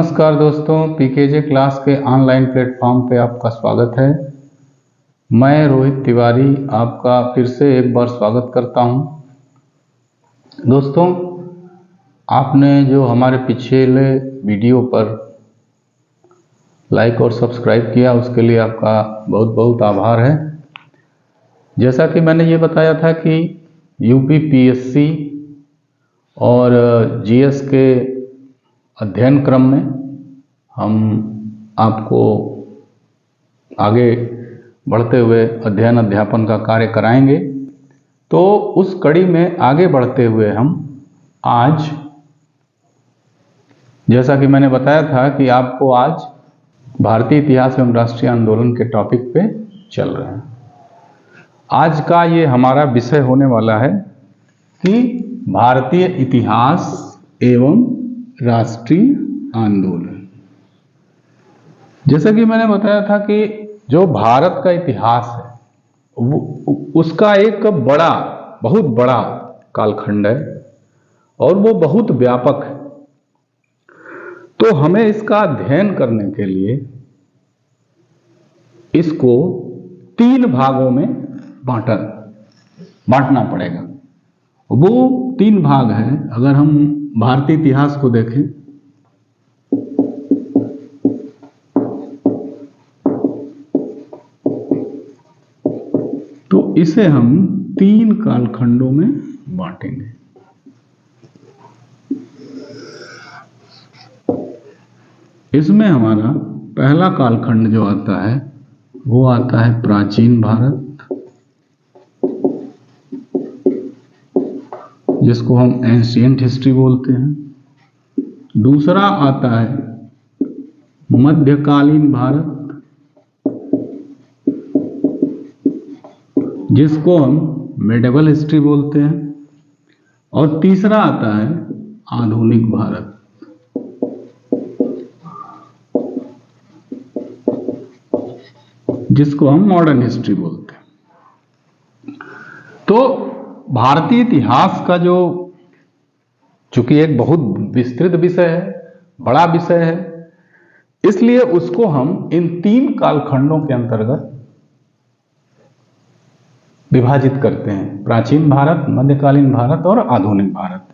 नमस्कार दोस्तों, पीकेजे क्लास के ऑनलाइन प्लेटफॉर्म पे आपका स्वागत है। मैं रोहित तिवारी आपका फिर से एक बार स्वागत करता हूं। दोस्तों, आपने जो हमारे पिछले वीडियो पर लाइक और सब्सक्राइब किया उसके लिए आपका बहुत बहुत आभार है। जैसा कि मैंने ये बताया था कि यूपी पीएससी और जीएस के अध्ययन क्रम में हम आपको आगे बढ़ते हुए अध्ययन अध्यापन का कार्य कराएंगे। तो उस कड़ी में आगे बढ़ते हुए हम आज, जैसा कि मैंने बताया था कि आपको आज भारतीय इतिहास एवं राष्ट्रीय आंदोलन के टॉपिक पे चल रहे हैं। आज का ये हमारा विषय होने वाला है कि भारतीय इतिहास एवं राष्ट्रीय आंदोलन। जैसा कि मैंने बताया था कि जो भारत का इतिहास है उसका एक बहुत बड़ा कालखंड है और वो बहुत व्यापक है। तो हमें इसका अध्ययन करने के लिए इसको 3 भागों में बांटना पड़ेगा। वो 3 भाग हैं। अगर हम भारतीय इतिहास को देखें तो इसे हम 3 कालखंडों में बांटेंगे। इसमें हमारा पहला कालखंड जो आता है वो आता है प्राचीन भारत, जिसको हम एंशिएंट हिस्ट्री बोलते हैं। दूसरा आता है मध्यकालीन भारत, जिसको हम मिडिवल हिस्ट्री बोलते हैं। और तीसरा आता है आधुनिक भारत, जिसको हम मॉडर्न हिस्ट्री बोलते हैं। तो भारतीय इतिहास का चूंकि एक बहुत विस्तृत विषय है, बड़ा विषय है, इसलिए उसको हम इन 3 कालखंडों के अंतर्गत विभाजित करते हैं: प्राचीन भारत, मध्यकालीन भारत और आधुनिक भारत।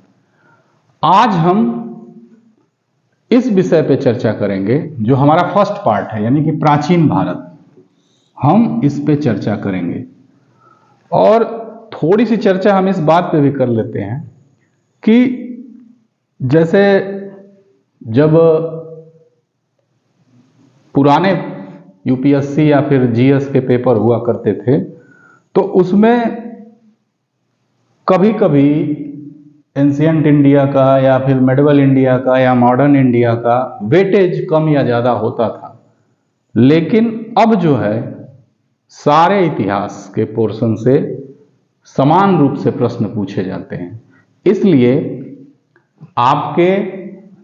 आज हम इस विषय पे चर्चा करेंगे जो हमारा फर्स्ट पार्ट है, यानी कि प्राचीन भारत। हम इस पे चर्चा करेंगे और थोड़ी सी चर्चा हम इस बात पे भी कर लेते हैं कि जैसे जब पुराने यूपीएससी या फिर जीएस के पेपर हुआ करते थे तो उसमें कभी कभी एंशिएंट इंडिया का या फिर मिडिवल इंडिया का या मॉडर्न इंडिया का वेटेज कम या ज़्यादा होता था। लेकिन अब जो है सारे इतिहास के पोर्शन से समान रूप से प्रश्न पूछे जाते हैं। इसलिए आपके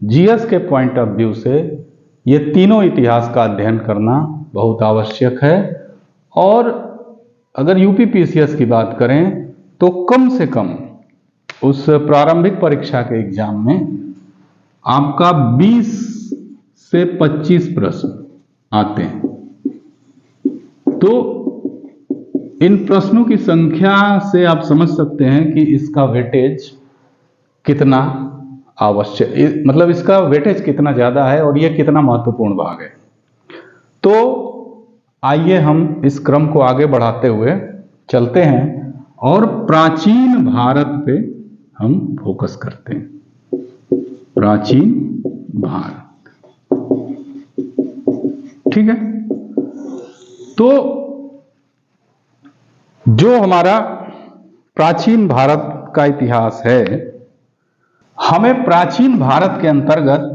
जीएस के पॉइंट ऑफ व्यू से ये तीनों इतिहास का अध्ययन करना बहुत आवश्यक है। और अगर यूपी पीसीएस की बात करें तो कम से कम उस प्रारंभिक परीक्षा के एग्जाम में आपका 20 से 25 प्रश्न आते हैं। तो इन प्रश्नों की संख्या से आप समझ सकते हैं कि इसका वेटेज कितना आवश्यक, मतलब इसका वेटेज कितना ज़्यादा है और ये कितना महत्वपूर्ण भाग है। तो आइए हम इस क्रम को आगे बढ़ाते हुए चलते हैं और प्राचीन भारत पे हम फोकस करते हैं। प्राचीन भारत, ठीक है। तो जो हमारा प्राचीन भारत का इतिहास है, हमें प्राचीन भारत के अंतर्गत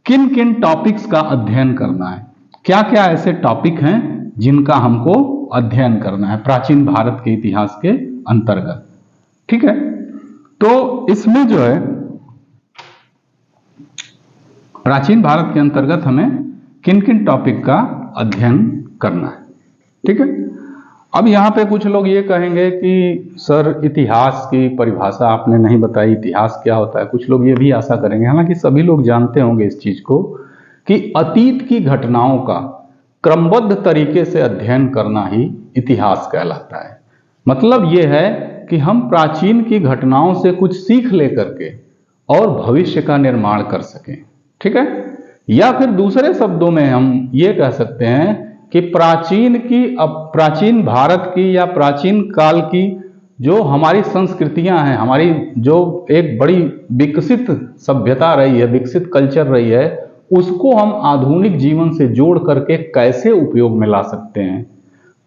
किन किन टॉपिक्स का अध्ययन करना है, क्या क्या ऐसे टॉपिक हैं जिनका हमको अध्ययन करना है प्राचीन भारत के इतिहास के अंतर्गत, ठीक है। तो इसमें जो है प्राचीन भारत के अंतर्गत हमें किन किन टॉपिक का अध्ययन करना है, ठीक है। अब यहाँ पे कुछ लोग ये कहेंगे कि सर इतिहास की परिभाषा आपने नहीं बताई, इतिहास क्या होता है। कुछ लोग ये भी आशा करेंगे, हालांकि सभी लोग जानते होंगे इस चीज़ को कि अतीत की घटनाओं का क्रमबद्ध तरीके से अध्ययन करना ही इतिहास कहलाता है। मतलब यह है कि हम प्राचीन की घटनाओं से कुछ सीख लेकर के और भविष्य का निर्माण कर सकें, ठीक है। या फिर दूसरे शब्दों में हम ये कह सकते हैं कि प्राचीन भारत की या प्राचीन काल की जो हमारी संस्कृतियां हैं, हमारी जो एक बड़ी विकसित सभ्यता रही है, विकसित कल्चर रही है, उसको हम आधुनिक जीवन से जोड़ करके कैसे उपयोग में ला सकते हैं,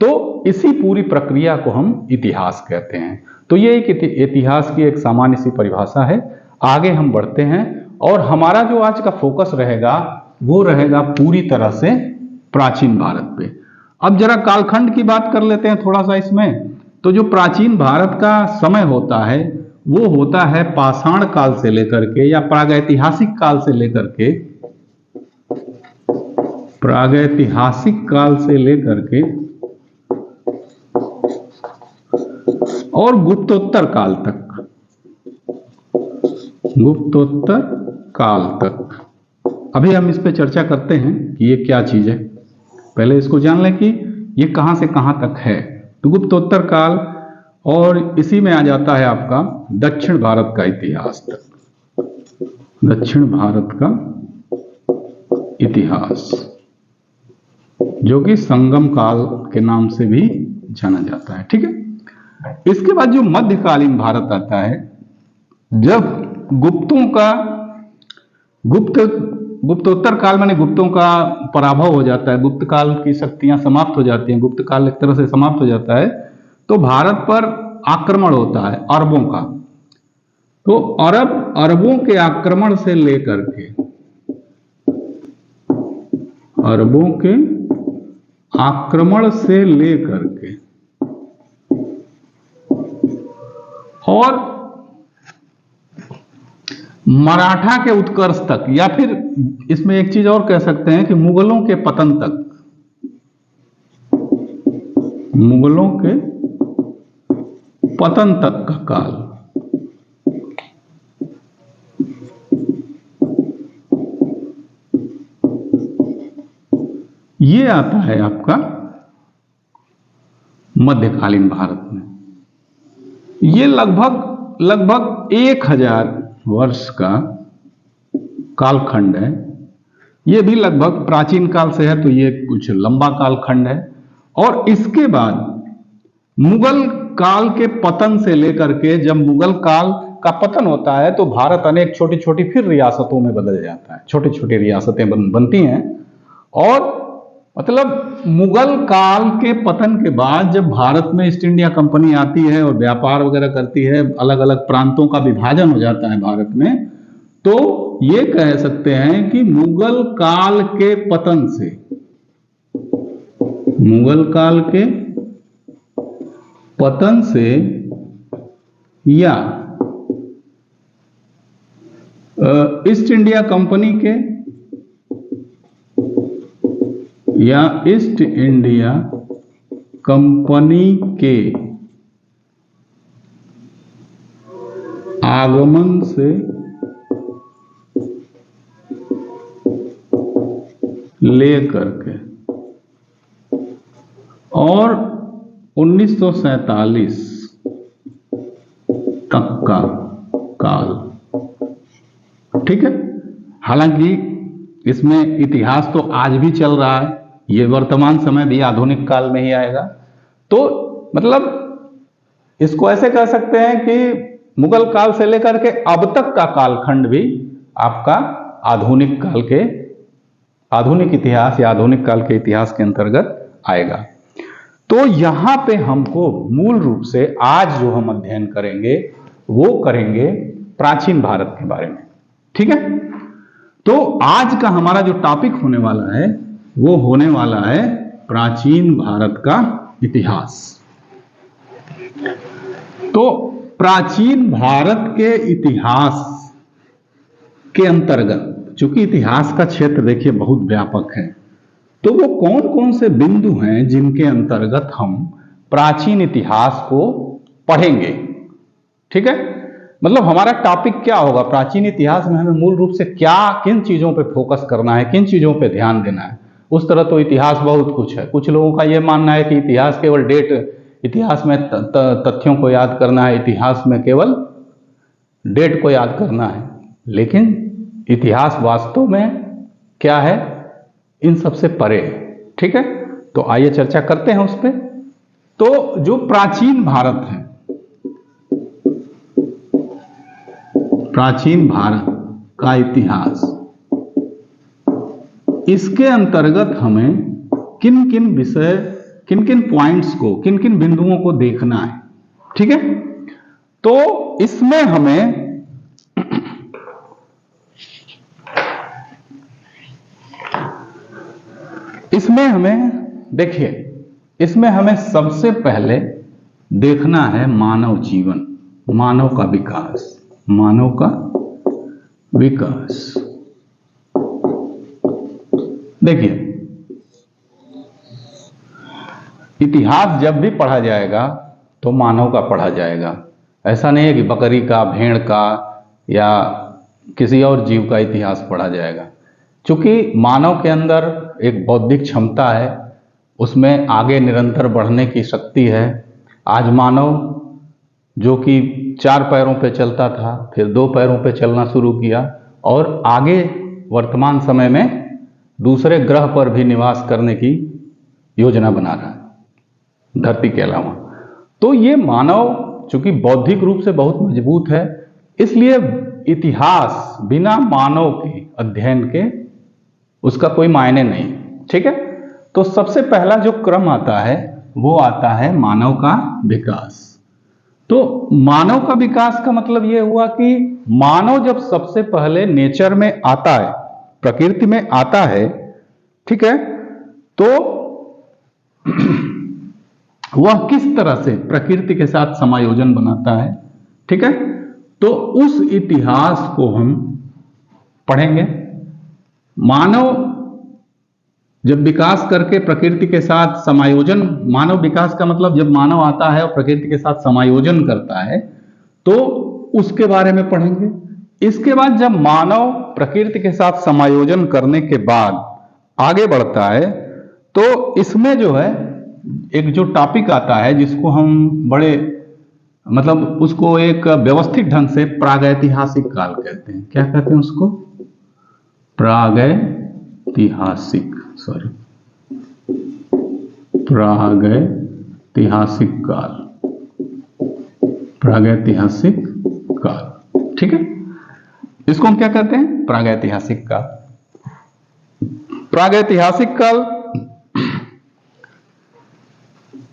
तो इसी पूरी प्रक्रिया को हम इतिहास कहते हैं। तो ये एक इतिहास की एक सामान्य सी परिभाषा है। आगे हम बढ़ते हैं और हमारा जो आज का फोकस रहेगा वो रहेगा पूरी तरह से प्राचीन भारत पे। अब जरा कालखंड की बात कर लेते हैं थोड़ा सा इसमें। तो जो प्राचीन भारत का समय होता है वो होता है पाषाण काल से लेकर के या प्रागैतिहासिक काल से लेकर के और गुप्तोत्तर काल तक। अभी हम इस पे चर्चा करते हैं कि ये क्या चीज है। पहले इसको जान लें कि ये कहां से कहां तक है। तो गुप्तोत्तर काल, और इसी में आ जाता है आपका दक्षिण भारत का इतिहास तक, दक्षिण भारत का इतिहास, जो कि संगम काल के नाम से भी जाना जाता है, ठीक है। इसके बाद जो मध्यकालीन भारत आता है, जब गुप्तोत्तर काल माने गुप्तों का पराभव हो जाता है, गुप्त काल की शक्तियां समाप्त हो जाती हैं, गुप्त काल एक तरह से समाप्त हो जाता है, तो भारत पर आक्रमण होता है अरबों का। तो अरबों के आक्रमण से लेकर के और मराठा के उत्कर्ष तक, या फिर इसमें एक चीज और कह सकते हैं कि मुगलों के पतन तक, मुगलों के पतन तक का काल, ये आता है आपका मध्यकालीन भारत में। ये लगभग 1000 वर्ष का कालखंड है। ये भी लगभग प्राचीन काल से है, तो ये कुछ लंबा कालखंड है। और इसके बाद मुगल काल के पतन से लेकर के, जब मुगल काल का पतन होता है तो भारत अनेक छोटी छोटी फिर रियासतों में बदल जाता है, छोटी छोटी रियासतें बनती हैं। और मतलब मुगल काल के पतन के बाद जब भारत में ईस्ट इंडिया कंपनी आती है और व्यापार वगैरह करती है, अलग अलग प्रांतों का विभाजन हो जाता है भारत में, तो ये कह सकते हैं कि मुगल काल के पतन से, मुगल काल के पतन से या ईस्ट इंडिया कंपनी के या ईस्ट इंडिया कंपनी के आगमन से लेकर के और 1947 तक का काल, ठीक है। हालांकि इसमें इतिहास तो आज भी चल रहा है, ये वर्तमान समय भी आधुनिक काल में ही आएगा। तो मतलब इसको ऐसे कह सकते हैं कि मुगल काल से लेकर के अब तक का कालखंड भी आपका आधुनिक काल के, आधुनिक इतिहास या आधुनिक काल के इतिहास के अंतर्गत आएगा। तो यहां पे हमको मूल रूप से आज जो हम अध्ययन करेंगे वो करेंगे प्राचीन भारत के बारे में, ठीक है। तो आज का हमारा जो टॉपिक होने वाला है वो होने वाला है प्राचीन भारत का इतिहास। तो प्राचीन भारत के इतिहास के अंतर्गत, चूंकि इतिहास का क्षेत्र देखिए बहुत व्यापक है, तो वो कौन कौन से बिंदु हैं जिनके अंतर्गत हम प्राचीन इतिहास को पढ़ेंगे, ठीक है। मतलब हमारा टॉपिक क्या होगा प्राचीन इतिहास में, हमें मूल रूप से क्या किन चीजों पे फोकस करना है, किन चीजों पे ध्यान देना है। उस तरह तो इतिहास बहुत कुछ है। कुछ लोगों का यह मानना है कि इतिहास केवल डेट, इतिहास में तथ्यों को याद करना है, इतिहास में केवल डेट को याद करना है। लेकिन इतिहास वास्तव में क्या है, इन सबसे परे है। ठीक है, तो आइए चर्चा करते हैं उस पर। तो जो प्राचीन भारत है, प्राचीन भारत का इतिहास, इसके अंतर्गत हमें किन किन विषय, किन किन पॉइंट्स को, किन किन बिंदुओं को देखना है। ठीक है, तो इसमें हमें देखिए, इसमें हमें सबसे पहले देखना है मानव जीवन, मानव का विकास, मानव का विकास। देखिए, इतिहास जब भी पढ़ा जाएगा तो मानव का पढ़ा जाएगा। ऐसा नहीं है कि बकरी का, भेड़ का या किसी और जीव का इतिहास पढ़ा जाएगा। चूंकि मानव के अंदर एक बौद्धिक क्षमता है, उसमें आगे निरंतर बढ़ने की शक्ति है। आज मानव जो कि 4 पैरों पे चलता था, फिर 2 पैरों पे चलना शुरू किया और आगे वर्तमान समय में दूसरे ग्रह पर भी निवास करने की योजना बना रहा है धरती के अलावा। तो ये मानव चूंकि बौद्धिक रूप से बहुत मजबूत है, इसलिए इतिहास बिना मानव के अध्ययन के उसका कोई मायने नहीं। ठीक है, तो सबसे पहला जो क्रम आता है वो आता है मानव का विकास। तो मानव का विकास का मतलब ये हुआ कि मानव जब सबसे पहले नेचर में आता है, प्रकृति में आता है, ठीक है, तो वह किस तरह से प्रकृति के साथ समायोजन बनाता है। ठीक है, तो उस इतिहास को हम पढ़ेंगे। मानव जब विकास करके प्रकृति के साथ समायोजन, मानव विकास का मतलब जब मानव आता है और प्रकृति के साथ समायोजन करता है तो उसके बारे में पढ़ेंगे। इसके बाद जब मानव प्रकृति के साथ समायोजन करने के बाद आगे बढ़ता है तो इसमें जो है एक जो टॉपिक आता है जिसको हम बड़े मतलब उसको एक व्यवस्थित ढंग से प्रागैतिहासिक काल कहते हैं। क्या कहते हैं उसको? प्रागैतिहासिक, प्रागैतिहासिक काल, प्रागैतिहासिक काल। ठीक है, इसको हम क्या कहते हैं? प्रागैतिहासिक काल। प्रागैतिहासिक काल,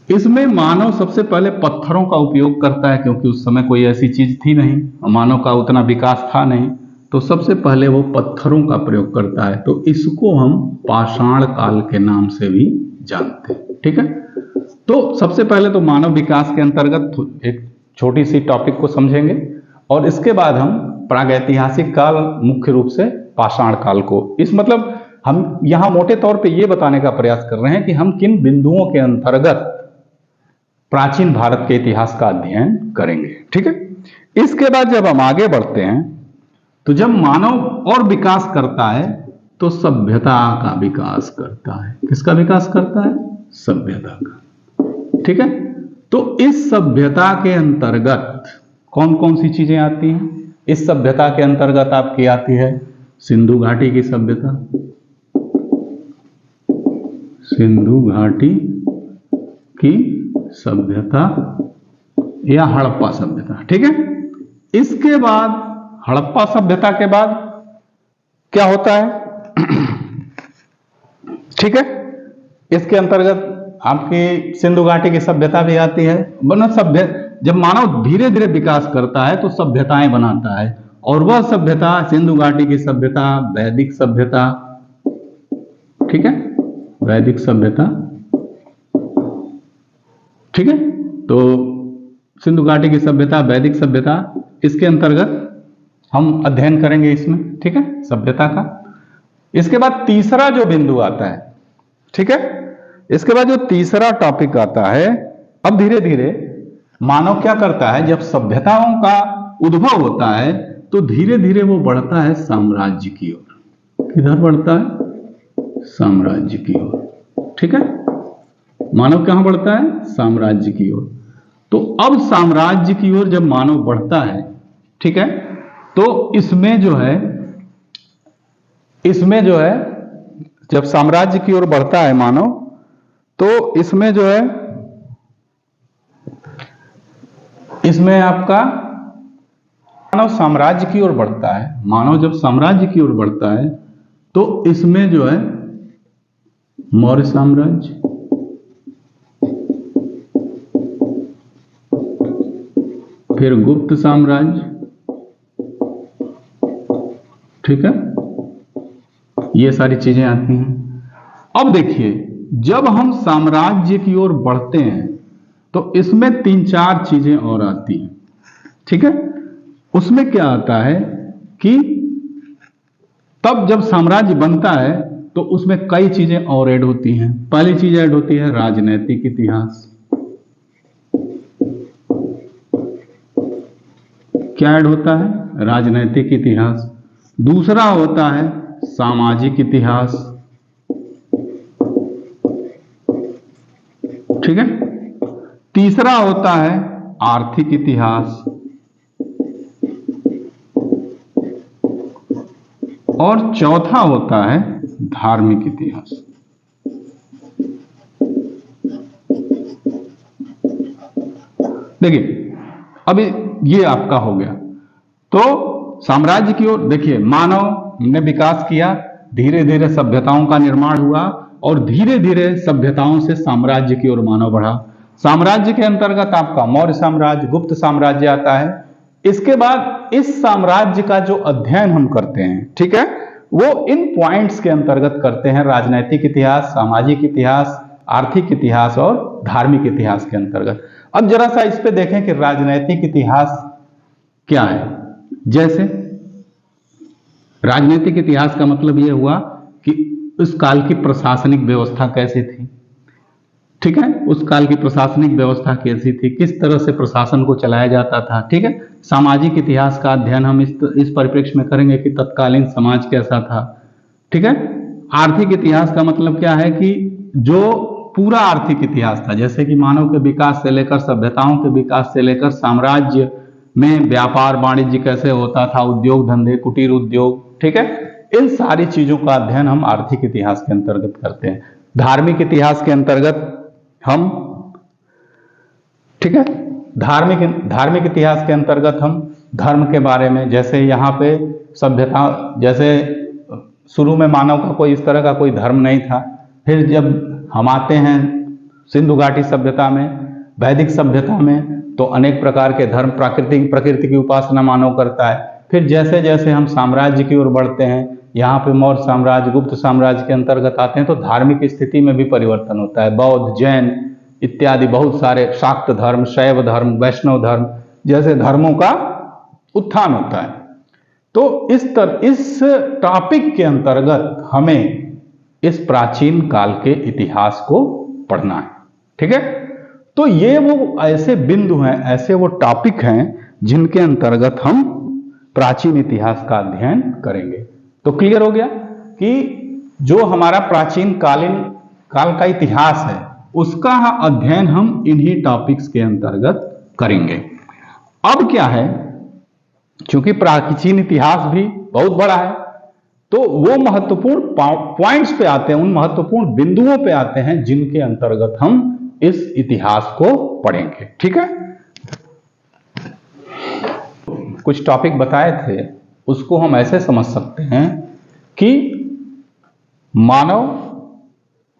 इसमें मानव सबसे पहले पत्थरों का उपयोग करता है, क्योंकि उस समय कोई ऐसी चीज थी नहीं, मानव का उतना विकास था नहीं, तो सबसे पहले वो पत्थरों का प्रयोग करता है। तो इसको हम पाषाण काल के नाम से भी जानते हैं। ठीक है, तो सबसे पहले तो मानव विकास के अंतर्गत एक छोटी सी टॉपिक को समझेंगे और इसके बाद हम प्रागैतिहासिक काल, मुख्य रूप से पाषाण काल को, इस मतलब हम यहां मोटे तौर पे ये बताने का प्रयास कर रहे हैं कि हम किन बिंदुओं के अंतर्गत प्राचीन भारत के इतिहास का अध्ययन करेंगे। ठीक है, इसके बाद जब हम आगे बढ़ते हैं तो जब मानव और विकास करता है तो सभ्यता का विकास करता है। किसका विकास करता है? सभ्यता का। ठीक है, तो इस सभ्यता के अंतर्गत कौन कौन सी चीजें आती हैं? इस सभ्यता के अंतर्गत आपकी आती है सिंधु घाटी की सभ्यता, सिंधु घाटी की सभ्यता या हड़प्पा सभ्यता। ठीक है, इसके बाद हड़प्पा सभ्यता के बाद क्या होता है? ठीक है, इसके अंतर्गत आपकी सिंधु घाटी की सभ्यता भी आती है। जब मानव धीरे धीरे विकास करता है तो सभ्यताएं बनाता है, और वह सभ्यता, सिंधु घाटी की सभ्यता, वैदिक सभ्यता, ठीक है, वैदिक सभ्यता। ठीक है, तो सिंधु घाटी की सभ्यता, वैदिक सभ्यता, इसके अंतर्गत हम अध्ययन करेंगे इसमें। ठीक है, सभ्यता का। इसके बाद तीसरा जो बिंदु आता है, ठीक है, इसके बाद जो तीसरा टॉपिक आता है, अब धीरे धीरे मानव क्या करता है, जब सभ्यताओं का उद्भव होता है तो धीरे धीरे वो बढ़ता है साम्राज्य की ओर। किधर बढ़ता है? साम्राज्य की ओर। ठीक है, मानव कहां बढ़ता है? साम्राज्य की ओर। तो अब साम्राज्य की ओर जब मानव बढ़ता है, ठीक है, तो इसमें जो है जब साम्राज्य की ओर बढ़ता है मानव, तो इसमें जो है, इसमें आपका मानव साम्राज्य की ओर बढ़ता है। मानव जब साम्राज्य की ओर बढ़ता है तो इसमें जो है मौर्य साम्राज्य, फिर गुप्त साम्राज्य, ठीक है, ये सारी चीजें आती हैं। अब देखिए, जब हम साम्राज्य की ओर बढ़ते हैं तो इसमें 3-4 चीजें और आती हैं। ठीक है, उसमें क्या आता है कि तब जब साम्राज्य बनता है तो उसमें कई चीजें और ऐड होती हैं। पहली चीज ऐड होती है राजनैतिक इतिहास। क्या ऐड होता है? राजनैतिक इतिहास। दूसरा होता है सामाजिक इतिहास। ठीक है, तीसरा होता है आर्थिक इतिहास, और चौथा होता है धार्मिक इतिहास। देखिए, अभी ये आपका हो गया। तो साम्राज्य की ओर देखिए, मानव ने विकास किया, धीरे धीरे सभ्यताओं का निर्माण हुआ और धीरे धीरे सभ्यताओं से साम्राज्य की ओर मानव बढ़ा। साम्राज्य के अंतर्गत आपका मौर्य साम्राज्य, गुप्त साम्राज्य आता है। इसके बाद इस साम्राज्य का जो अध्ययन हम करते हैं, ठीक है, वो इन पॉइंट्स के अंतर्गत करते हैं। राजनैतिक इतिहास, सामाजिक इतिहास, आर्थिक इतिहास और धार्मिक इतिहास के अंतर्गत। अब जरा सा इस पे देखें कि राजनैतिक इतिहास क्या है। जैसे राजनीतिक इतिहास का मतलब यह हुआ कि उस काल की प्रशासनिक व्यवस्था कैसी थी। ठीक है, उस काल की प्रशासनिक व्यवस्था कैसी थी, किस तरह से प्रशासन को चलाया जाता था। ठीक है, सामाजिक इतिहास का अध्ययन हम इस परिप्रेक्ष्य में करेंगे कि तत्कालीन समाज कैसा था। ठीक है, आर्थिक इतिहास का मतलब क्या है कि जो पूरा आर्थिक इतिहास था, जैसे कि मानव के विकास से लेकर, सभ्यताओं के विकास से लेकर, साम्राज्य में व्यापार वाणिज्य कैसे होता था, उद्योग धंधे, कुटीर उद्योग। ठीक है, इन सारी चीजों का अध्ययन हम आर्थिक इतिहास के अंतर्गत करते हैं। धार्मिक इतिहास के अंतर्गत हम, ठीक है, धार्मिक इतिहास के अंतर्गत हम धर्म के बारे में, जैसे यहाँ पे सभ्यता, जैसे शुरू में मानव का कोई इस तरह का कोई धर्म नहीं था। फिर जब हम आते हैं सिंधु घाटी सभ्यता में, वैदिक सभ्यता में, तो अनेक प्रकार के धर्म, प्रकृति की उपासना मानव करता है। फिर जैसे जैसे हम साम्राज्य की ओर बढ़ते हैं, यहाँ पे मौर्य साम्राज्य, गुप्त साम्राज्य के अंतर्गत आते हैं, तो धार्मिक स्थिति में भी परिवर्तन होता है। बौद्ध, जैन इत्यादि बहुत सारे, शाक्त धर्म, शैव धर्म, वैष्णव धर्म जैसे धर्मों का उत्थान होता है। तो इस टॉपिक के अंतर्गत हमें इस प्राचीन काल के इतिहास को पढ़ना है। ठीक है, तो ये वो ऐसे बिंदु हैं, ऐसे वो टॉपिक हैं जिनके अंतर्गत हम प्राचीन इतिहास का अध्ययन करेंगे। तो क्लियर हो गया कि जो हमारा प्राचीन काल का इतिहास है, उसका अध्ययन हम इन्हीं टॉपिक्स के अंतर्गत करेंगे। अब क्या है, क्योंकि प्राचीन इतिहास भी बहुत बड़ा है, तो वो महत्वपूर्ण पॉइंट्स पे आते हैं, उन महत्वपूर्ण बिंदुओं पे आते हैं जिनके अंतर्गत हम इस इतिहास को पढ़ेंगे। ठीक है, कुछ टॉपिक बताए थे, उसको हम ऐसे समझ सकते हैं कि मानव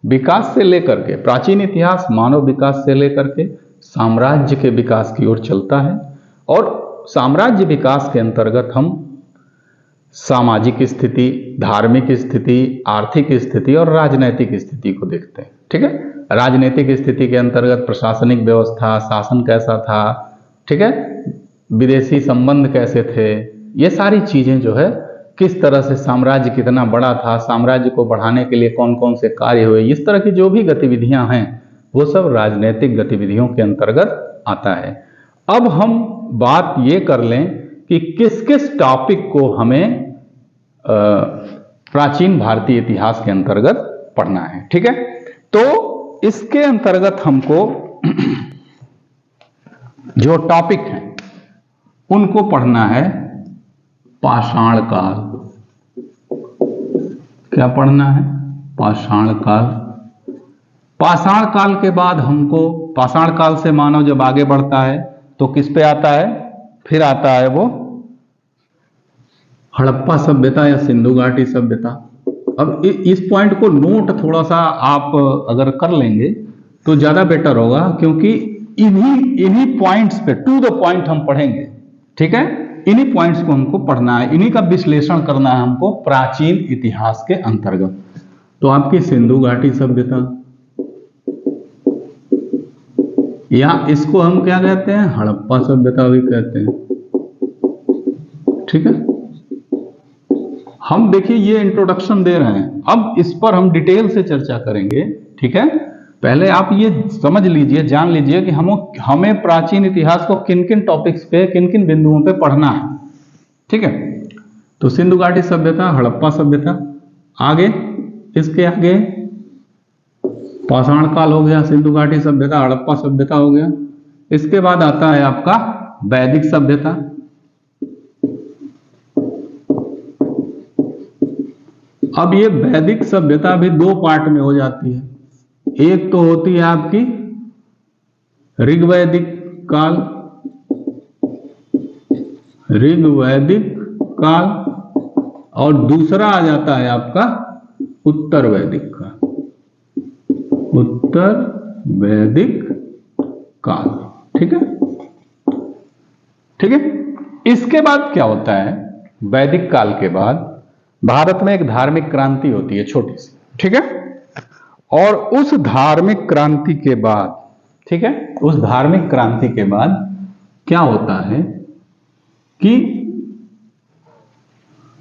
विकास से लेकर के, प्राचीन इतिहास मानव विकास से लेकर के साम्राज्य के विकास की ओर चलता है, और साम्राज्य विकास के अंतर्गत हम सामाजिक स्थिति, धार्मिक स्थिति, आर्थिक स्थिति और राजनैतिक स्थिति को देखते हैं। ठीक है, राजनीतिक स्थिति के अंतर्गत प्रशासनिक व्यवस्था, शासन कैसा था, ठीक है, विदेशी संबंध कैसे थे, ये सारी चीजें जो है, किस तरह से साम्राज्य कितना बड़ा था, साम्राज्य को बढ़ाने के लिए कौन कौन से कार्य हुए, इस तरह की जो भी गतिविधियां हैं वो सब राजनीतिक गतिविधियों के अंतर्गत आता है। अब हम बात ये कर लें कि किस किस टॉपिक को हमें प्राचीन भारतीय इतिहास के अंतर्गत पढ़ना है। ठीक है, तो इसके अंतर्गत हमको जो टॉपिक हैं उनको पढ़ना है पाषाण काल। क्या पढ़ना है? पाषाण काल। पाषाण काल के बाद हमको, पाषाण काल से मानव जब आगे बढ़ता है तो किस पे आता है? फिर आता है वो हड़प्पा सभ्यता या सिंधु घाटी सभ्यता। अब इस पॉइंट को नोट थोड़ा सा आप अगर कर लेंगे तो ज्यादा बेटर होगा, क्योंकि इन्हीं पॉइंट्स पे टू द पॉइंट हम पढ़ेंगे। ठीक है, इन्हीं पॉइंट्स को हमको पढ़ना है, इन्हीं का विश्लेषण करना है हमको प्राचीन इतिहास के अंतर्गत। तो आपकी सिंधु घाटी सभ्यता, या इसको हम क्या कहते हैं? हड़प्पा सभ्यता भी कहते हैं। ठीक है, हम देखिए ये इंट्रोडक्शन दे रहे हैं, अब इस पर हम डिटेल से चर्चा करेंगे। ठीक है, पहले आप ये समझ लीजिए, जान लीजिए कि हमें प्राचीन इतिहास को किन किन टॉपिक्स पे, किन किन बिंदुओं पे पढ़ना है। ठीक है, तो सिंधु घाटी सभ्यता, हड़प्पा सभ्यता, आगे इसके आगे पाषाण काल हो गया, सिंधु घाटी सभ्यता, हड़प्पा सभ्यता हो गया। इसके बाद आता है आपका वैदिक सभ्यता। अब ये वैदिक सभ्यता भी दो पार्ट में हो जाती है। एक तो होती है आपकी ऋग्वैदिक काल, ऋग्वैदिक काल, और दूसरा आ जाता है आपका उत्तर वैदिक काल, उत्तर वैदिक काल। ठीक है, ठीक है। इसके बाद क्या होता है? वैदिक काल के बाद भारत में एक धार्मिक क्रांति होती है, छोटी सी। ठीक है, और उस धार्मिक क्रांति के बाद, ठीक है, उस धार्मिक क्रांति के बाद क्या होता है कि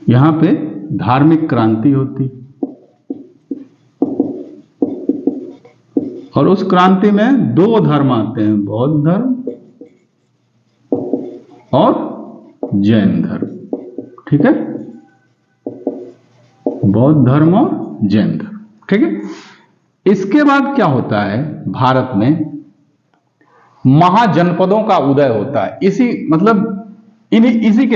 यहां पे धार्मिक क्रांति होती, और उस क्रांति में दो धर्म आते हैं, बौद्ध धर्म और जैन धर्म। ठीक है, बौद्ध धर्म और जैन धर्म। ठीक है, इसके बाद क्या होता है? भारत में महाजनपदों का उदय होता है। इसी के